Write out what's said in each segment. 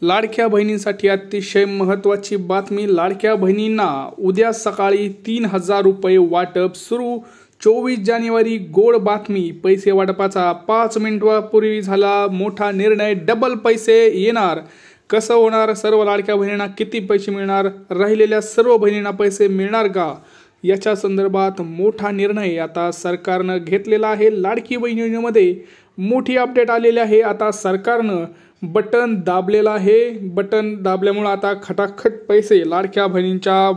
लाडक्या बहिणींसाठी अतिशय महत्त्वाची बातमी। लाडक्या बहिणींना उद्या सकाळी 3000 रुपये वाटप सुरू। 24 जानेवारी गोड बातमी। पैसे वाटपाचा 5 मिनिटांपूर्वी झाला मोठा निर्णय। डबल पैसे येणार। कसं होणार? सर्व लाडक्या बहिणींना किती पैसे मिळणार? राहिलेल्या सर्व बहिणींना पैसे मिळणार का? याच्या संदर्भात मोठा निर्णय आता सरकारनं घेतलेला आहे। लाडकी बहीण योजनेमध्ये मोठी अपडेट आलेली आहे। आता सरकारनं बटन दाबलेलं आहे। बटन दाबल्यामुळे आता खटाखट पैसे लाडक्या बहिणींच्या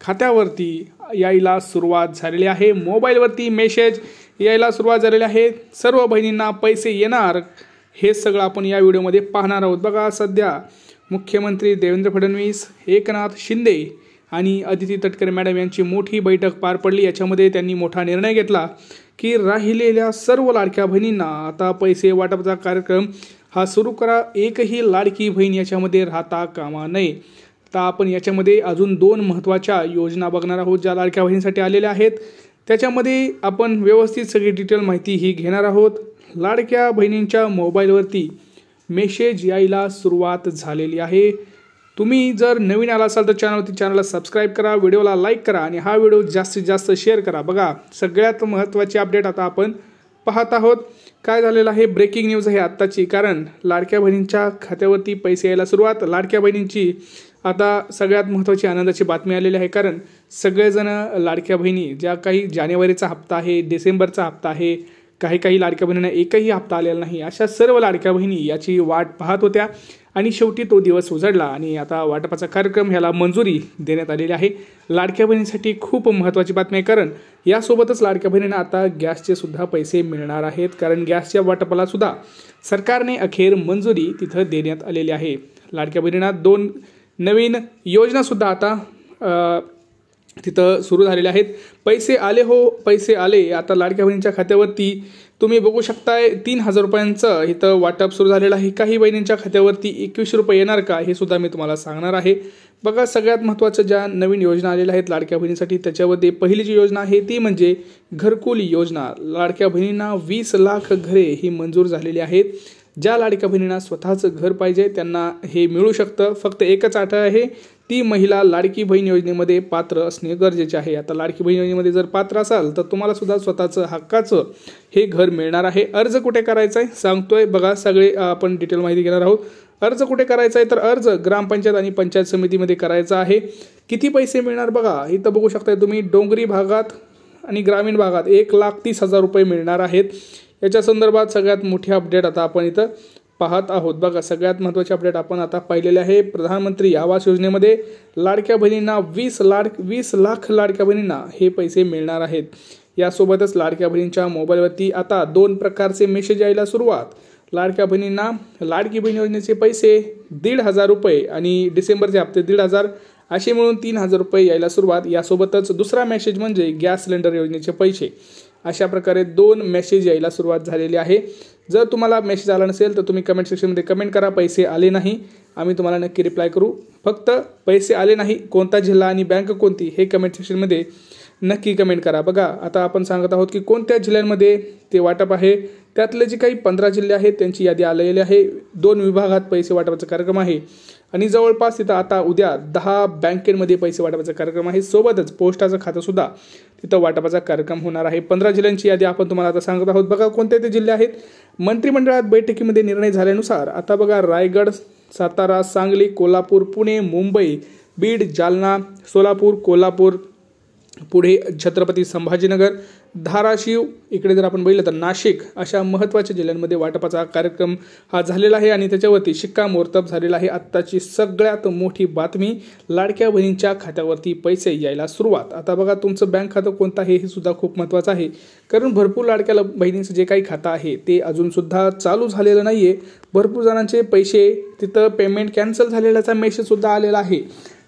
खात्यावरती यायला सुरुवात झालेली आहे। मोबाईलवरती मेसेज यायला सुरुवात झालेली आहे। सर्व बहिणींना पैसे येणार हे सगळं आपण या व्हिडिओमध्ये पाहणार आहोत। बघा, सध्या मुख्यमंत्री देवेंद्र फडणवीस, एकनाथ शिंदे आणि अदिती तटकरे मॅडम यांची मोठी बैठक पार पडली। याच्यामध्ये त्यांनी मोठा निर्णय घेतला की राहिलेल्या सर्व लाडक्या बहिणींना आता पैसे वाटपाचा कार्यक्रम हा सुरू करा। एकही लाडकी बहीण याच्यामध्ये राहता कामा नये। आता आपण याच्यामध्ये अजून 2 महत्त्वाच्या योजना बघणार आहोत ज्या लाडक्या बहिणींसाठी आलेल्या आहेत। त्याच्यामध्ये आपण व्यवस्थित सगळी डिटेल माहिती ही घेणार आहोत। लाडक्या बहिणींच्या मोबाईलवरती मेसेज यायला सुरुवात झालेली आहे। तुम्ही जर नवीन आला असाल तर चॅनलला सबस्क्राईब करा, व्हिडिओला लाईक करा आणि हा व्हिडिओ जास्तीत जास्त शेअर करा। बघा, सगळ्यात महत्त्वाची अपडेट आता आपण पाहत आहोत। काय झालेलं आहे? ब्रेकिंग न्यूज आहे आत्ताची, कारण लाडक्या बहिणींच्या खात्यावरती पैसे यायला सुरुवात। लाडक्या बहिणींची आता सगळ्यात महत्त्वाची आनंदाची बातमी आलेली आहे, कारण सगळेजण लाडक्या बहिणी ज्या काही जानेवारीचा हप्ता आहे, डिसेंबरचा हप्ता आहे, काही लाडक्या बहिणींना एकही हप्ता आलेला नाही, अशा सर्व लाडक्या बहिणी याची वाट पाहत होत्या आणि शेवटी तो दिवस उजाडला आणि आता वाटपाचा कार्यक्रम ह्याला मंजुरी देण्यात आलेली आहे। लाडक्या बहिणींसाठी खूप महत्त्वाची बातमी आहे, कारण यासोबतच लाडक्या बहिणींना आता गॅसचे सुद्धा पैसे मिळणार आहेत, कारण गॅसच्या वाटपाला सुद्धा सरकारने अखेर मंजुरी तिथं देण्यात आलेली आहे। लाडक्या बहिणींना 2 नवीन योजना सुद्धा आता तिथं सुरू झालेले आहेत। पैसे आले हो, पैसे आले। आता लाडक्या बहिणींच्या खात्यावरती तुम्ही बघू शकताय 3000 रुपयांचं इथं वाटप सुरू झालेलं आहे। काही बहिणींच्या खात्यावरती 21 रुपये येणार का हे सुद्धा मी तुम्हाला सांगणार आहे। बघा, सगळ्यात महत्त्वाचं ज्या नवीन योजना आलेल्या आहेत लाडक्या बहिणींसाठी, त्याच्यामध्ये पहिली जी योजना आहे ती म्हणजे घरकुल योजना। लाडक्या बहिणींना 20 लाख घरे ही मंजूर झालेली आहेत। ज्या लाडक्या बहिणींना स्वतःचं घर पाहिजे त्यांना हे मिळू शकतं। फक्त एकच अट आहे, ती महिला लाडकी बहीण योजनेमध्ये पात्र असणे गरजेचे आहे। आता लाडकी बहीण योजनेमध्ये जर पात्र असाल तर तुम्हाला सुद्धा स्वतःचं हक्काचं हे घर मिळणार आहे। अर्ज कुठे करायचा आहे सांगतोय। बघा, सगळे आपण डिटेल माहिती घेणार आहोत। अर्ज कुठे करायचा आहे तर अर्ज ग्रामपंचायत आणि पंचायत समितीमध्ये करायचा आहे। किती पैसे मिळणार? बघा, इथं बघू शकताय तुम्ही, डोंगरी भागात आणि ग्रामीण भागात 1,30,000 रुपये मिळणार आहेत। याच्या संदर्भात सगळ्यात मोठी अपडेट आता आपण इथं पाहत आहोत। बघा, सगळ्यात महत्त्वाची अपडेट आपण आता पाहिलेली आहे। प्रधानमंत्री आवास योजनेमध्ये लाडक्या बहिणींना 20 लाख लाडक्या बहिणींना हे पैसे मिळणार आहेत। यासोबतच लाडक्या बहिणींच्या मोबाईलवरती आता 2 प्रकारचे मेसेज यायला सुरुवात। लाडक्या बहिणींना लाडकी बहीण योजनेचे पैसे 1,500 रुपये आणि डिसेंबरचे हप्ते 1,500 असे मिळून 3,000 रुपये यायला सुरुवात। यासोबतच दुसरा मेसेज म्हणजे गॅस सिलेंडर योजनेचे पैसे। अशा प्रकारे 2 मेसेज यायला सुरुवात झालेली आहे। जर तुम्हाला मेसेज आला नसेल तर तुम्ही कमेंट सेक्शनमध्ये कमेंट करा, पैसे आले नाही, आम्ही तुम्हाला नक्की रिप्लाय करू। फक्त पैसे आले नाही, कोणता जिल्हा आणि बँक कोणती हे कमेंट सेक्शनमध्ये नक्की कमेंट करा। बघा, आता आपण सांगत आहोत की कोणत्या जिल्ह्यांमध्ये ते वाटप आहे। त्यातले जे काही 15 जिल्हे आहेत त्यांची यादी आलेली आहे। 2 विभागात पैसे वाटपाचा कार्यक्रम आहे आणि जवळपास तिथं आता उद्या 10 बँकेमध्ये पैसे वाटपाचा कार्यक्रम आहे। सोबतच पोस्टाचं खातं सुद्धा तिथं वाटपाचा कार्यक्रम होणार आहे। 15 जिल्ह्यांची यादी आपण तुम्हाला आता सांगत आहोत। बघा, कोणते ते जिल्हे आहेत। मंत्रिमंडळात बैठकीमध्ये निर्णय झाल्यानुसार आता बघा, रायगड, सातारा, सांगली, कोल्हापूर, पुणे, मुंबई, बीड, जालना, सोलापूर, कोल्हापूर, पुढे छत्रपती संभाजीनगर, धाराशिव, इकडे जर आपण बघितलं तर नाशिक, अशा महत्त्वाच्या जिल्ह्यांमध्ये वाटपाचा कार्यक्रम हा झालेला आहे आणि त्याच्यावरती शिक्कामोर्तब झालेला आहे। आत्ताची सगळ्यात मोठी बातमी, लाडक्या बहिणींच्या खात्यावरती पैसे यायला सुरुवात। आता बघा, तुमचं बँक खातं कोणतं आहे हे सुद्धा खूप महत्त्वाचं आहे, कारण भरपूर लाडक्या बहिणींचं जे काही खातं आहे ते अजूनसुद्धा चालू झालेलं नाही आहे। भरपूर जणांचे पैसे तिथं पेमेंट कॅन्सल झालेल्याचा मेसेजसुद्धा आलेला आहे।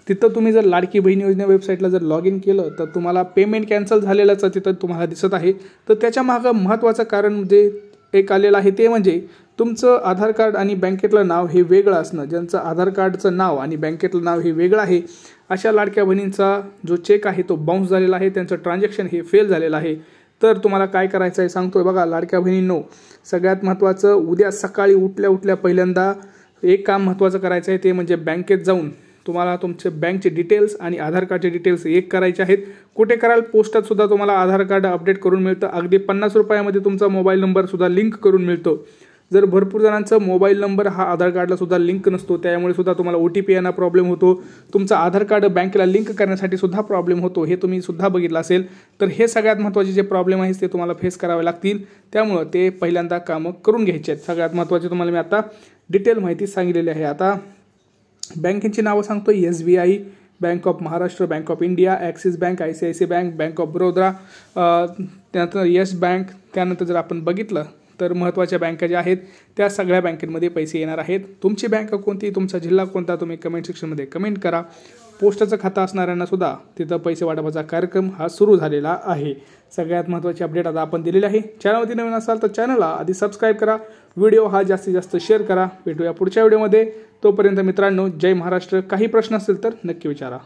तिथं तुम्ही जर लाडकी बहीण योजना वेबसाईटला जर लॉग इन केलं तर तुम्हाला पेमेंट कॅन्सल झालेल्याचं तिथं तुम्हाला दिसत आहे। तर त्याच्या मागं महत्त्वाचं कारण जे एक आलेलं आहे ते म्हणजे तुमचं आधार कार्ड आणि बँकेतलं नाव हे वेगळं असणं। ज्यांचं आधार कार्डचं नाव आणि बँकेतलं नाव हे वेगळं आहे अशा लाडक्या बहिणींचा जो चेक आहे तो बाउन्स झालेला आहे, त्यांचं ट्रान्झॅक्शन हे फेल झालेलं आहे। तर तुम्हाला काय करायचं आहे सांगतोय। बघा, लाडक्या बहिणींनो, सगळ्यात महत्त्वाचं, उद्या सकाळी उठल्या पहिल्यांदा एक काम महत्त्वाचं करायचं आहे, ते म्हणजे बँकेत जाऊन तुम्हाला तुमचे बँकचे डिटेल्स आणि आधार कार्डचे डिटेल्स एक करायचे आहेत. कुठे कराल? पोस्टात सुद्धा तुम्हाला आधार कार्ड अपडेट करून मिळतं. अगदी 50 रुपयामध्ये तुमचा मोबाईल नंबरसुद्धा लिंक करून मिळतो. जर भरपूर जणांचा मोबाईल नंबर हा आधार कार्डला सुद्धा लिंक नसतो, त्यामुळे सुद्धा तुम्हाला OTP येणं प्रॉब्लेम होतो. तुमचा आधार कार्ड बँकेला लिंक करण्यासाठी सुद्धा प्रॉब्लेम होतो, हे तुम्ही सुद्धा बघितलं असेल. तर हे सगळ्यात महत्त्वाचे जे प्रॉब्लेम आहेत ते तुम्हाला फेस करावे लागतील. त्यामुळं ते पहिल्यांदा कामं करून घ्यायचे आहेत. सगळ्यात महत्त्वाचे तुम्हाला मी आता डिटेल माहिती सांगितलेली आहे. आता बँकेची नावं सांगतो. SBI, bank of Maharashtra, bank of India, axis bank, ICICI bank, bank of Baroda, त्यानंतर येस बँक. त्यानंतर जर आपण बघितलं तर महत्त्वाच्या बँका ज्या आहेत त्या सगळ्या बँकेमध्ये पैसे येणार आहेत. तुमची बँक कोणती, तुमचा जिल्हा कोणता, तुम्ही कमेंट सेक्शनमध्ये कमेंट करा. पोस्टाचं खातं असणाऱ्यांना सुद्धा तिथं पैसे वाटपाचा कार्यक्रम हा सुरू झालेला आहे. सगळ्यात महत्त्वाची अपडेट आता आपण दिलेली आहे. चॅनलवरती नवीन असाल तर चॅनलला आधी सबस्क्राईब करा. व्हिडिओ हा जास्तीत जास्त शेअर करा. भेटूया पुढच्या व्हिडिओमध्ये. तोपर्यंत मित्रांनो, जय महाराष्ट्र. काही प्रश्न असेल तर नक्की विचारा.